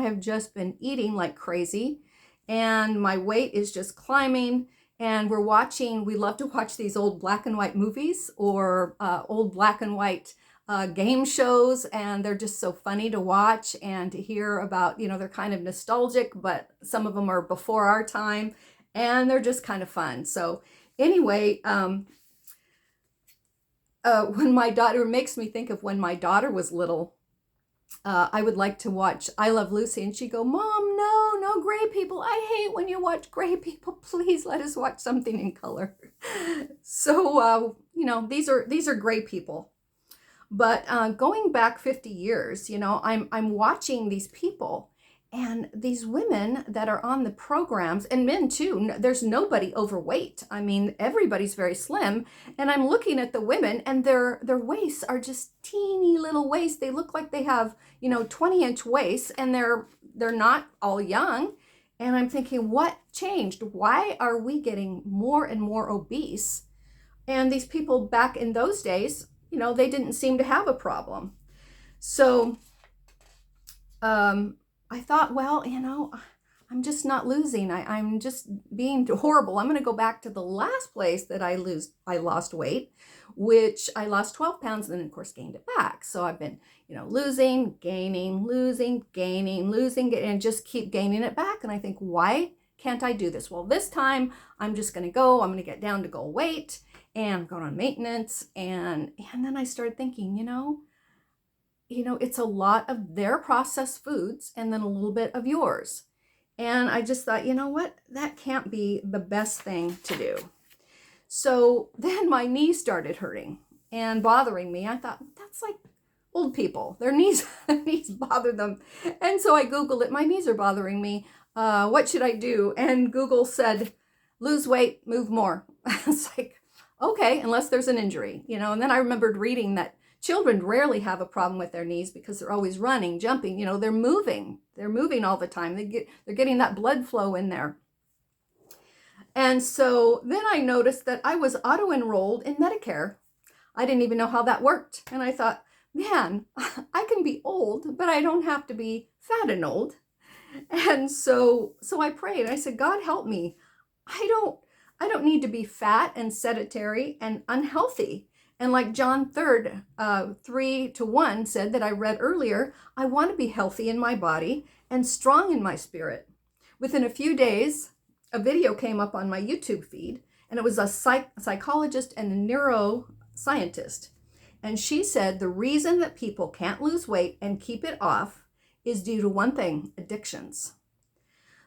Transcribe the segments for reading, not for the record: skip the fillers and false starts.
have just been eating like crazy, and my weight is just climbing. And we love to watch these old black and white movies, or old black and white game shows, and they're just so funny to watch and to hear about. They're kind of nostalgic, but some of them are before our time, and they're just kind of fun. So anyway, when my daughter, makes me think of when my daughter was little. I would like to watch I Love Lucy, and she'd go, "Mom, no gray people. I hate when you watch gray people. Please let us watch something in color." So, these are gray people. But going back 50 years, I'm watching these people, and these women that are on the programs, and men too. There's nobody overweight. I mean, everybody's very slim. And I'm looking at the women, and their waists are just teeny little waists. They look like they have 20-inch waists, and they're not all young. And I'm thinking, what changed? Why are we getting more and more obese? And these people back in those days, they didn't seem to have a problem. So I thought, well, I'm just not losing. I'm just being horrible. I'm going to go back to the last place that I lost weight, which I lost 12 pounds, and then of course gained it back. So I've been, losing, gaining, losing, gaining, losing, and just keep gaining it back. And I think, why can't I do this? Well, this time I'm just going to I'm going to get down to goal weight and go on maintenance. And then I started thinking, it's a lot of their processed foods and then a little bit of yours. And I just thought, what? That can't be the best thing to do. So then my knees started hurting and bothering me. I thought, that's like old people. Their knees bother them. And so I Googled it. My knees are bothering me. What should I do? And Google said, lose weight, move more. It's like, okay, unless there's an injury, And then I remembered reading that children rarely have a problem with their knees because they're always running, jumping, they're moving. They're moving all the time. They're getting that blood flow in there. And so then I noticed that I was auto-enrolled in Medicare. I didn't even know how that worked. And I thought, man, I can be old, but I don't have to be fat and old. And so I prayed. I said, God, help me. I don't need to be fat and sedentary and unhealthy. And like John 3rd, 3:1 said that I read earlier, I want to be healthy in my body and strong in my spirit. Within a few days, a video came up on my YouTube feed, and it was a psychologist and a neuroscientist. And she said the reason that people can't lose weight and keep it off is due to one thing: addictions.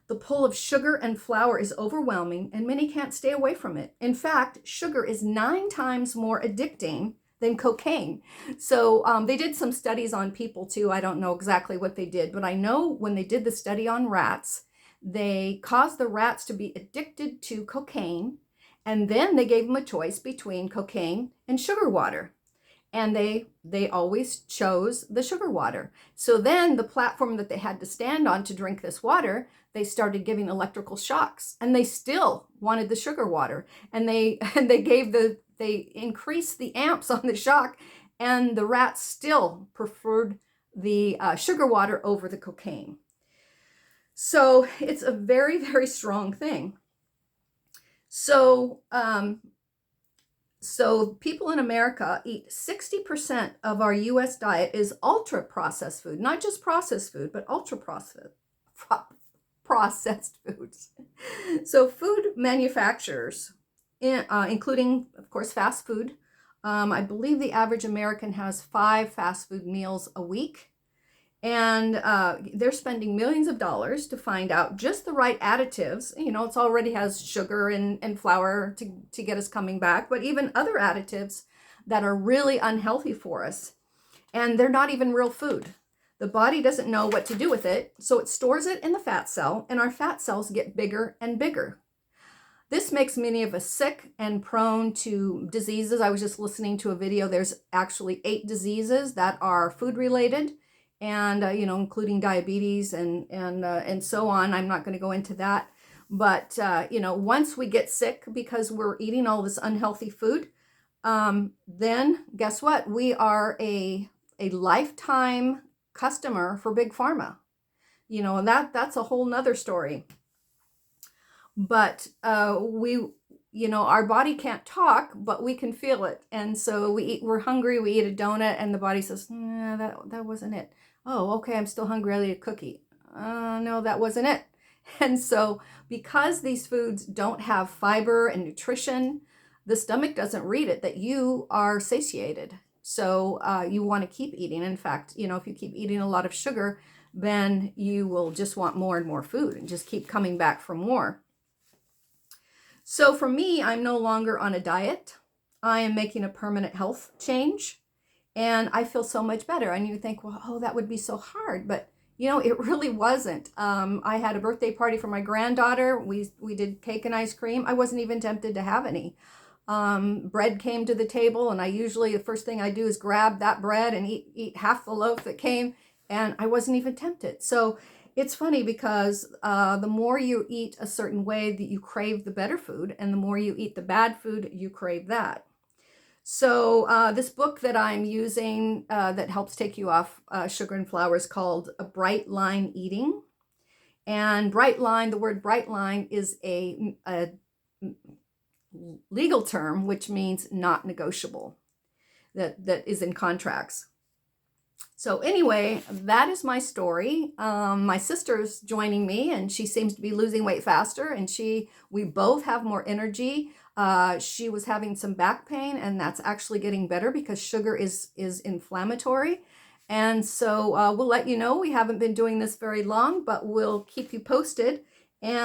The pull of sugar and flour is overwhelming, and many can't stay away from it. In fact, sugar is 9 times more addicting than cocaine. So they did some studies on people too. I don't know exactly what they did, but I know when they did the study on rats, they caused the rats to be addicted to cocaine, and then they gave them a choice between cocaine and sugar water. And they always chose the sugar water. So then the platform that they had to stand on to drink this water, they started giving electrical shocks, and they still wanted the sugar water. And they increased the amps on the shock, and the rats still preferred the sugar water over the cocaine. So it's a very, very strong thing. So people in America eat 60% of our U.S. diet is ultra-processed food, not just processed food, but ultra-processed foods. So food manufacturers, including, of course, fast food. I believe the average American has 5 fast food meals a week. And they're spending millions of dollars to find out just the right additives. It already has sugar and flour to get us coming back, but even other additives that are really unhealthy for us. And they're not even real food. The body doesn't know what to do with it, so it stores it in the fat cell, and our fat cells get bigger and bigger. This makes many of us sick and prone to diseases. I was just listening to a video. There's actually 8 diseases that are food related. And, including diabetes and so on. I'm not going to go into that. But, once we get sick because we're eating all this unhealthy food, then guess what? We are a lifetime customer for Big Pharma. you know, and that's a whole nother story. But you know, our body can't talk, but we can feel it. And so we're hungry, we eat a donut, and the body says, nah, that wasn't it. Oh, okay, I'm still hungry, I'll eat a cookie. No, that wasn't it. And so because these foods don't have fiber and nutrition, the stomach doesn't read it that you are satiated. So you want to keep eating. In fact, you know, if you keep eating a lot of sugar, then you will just want more and more food and just keep coming back for more. So for me, I'm no longer on a diet. I am making a permanent health change, and I feel so much better. And you think, well, oh, that would be so hard. But, you know, it really wasn't. I had a birthday party for my granddaughter. We did cake and ice cream. I wasn't even tempted to have any. Bread came to the table, and I usually, the first thing I do is grab that bread and eat half the loaf that came, and I wasn't even tempted. So it's funny because the more you eat a certain way, that you crave the better food, and the more you eat the bad food, you crave that. So this book that I'm using that helps take you off sugar and flour is called A Bright Line Eating. And bright line, the word bright line is a legal term, which means not negotiable, that is in contracts. So anyway, that is my story. My sister's joining me, and she seems to be losing weight faster, and we both have more energy. She was having some back pain, and that's actually getting better because sugar is inflammatory. And so we'll let you know. We haven't been doing this very long, but we'll keep you posted.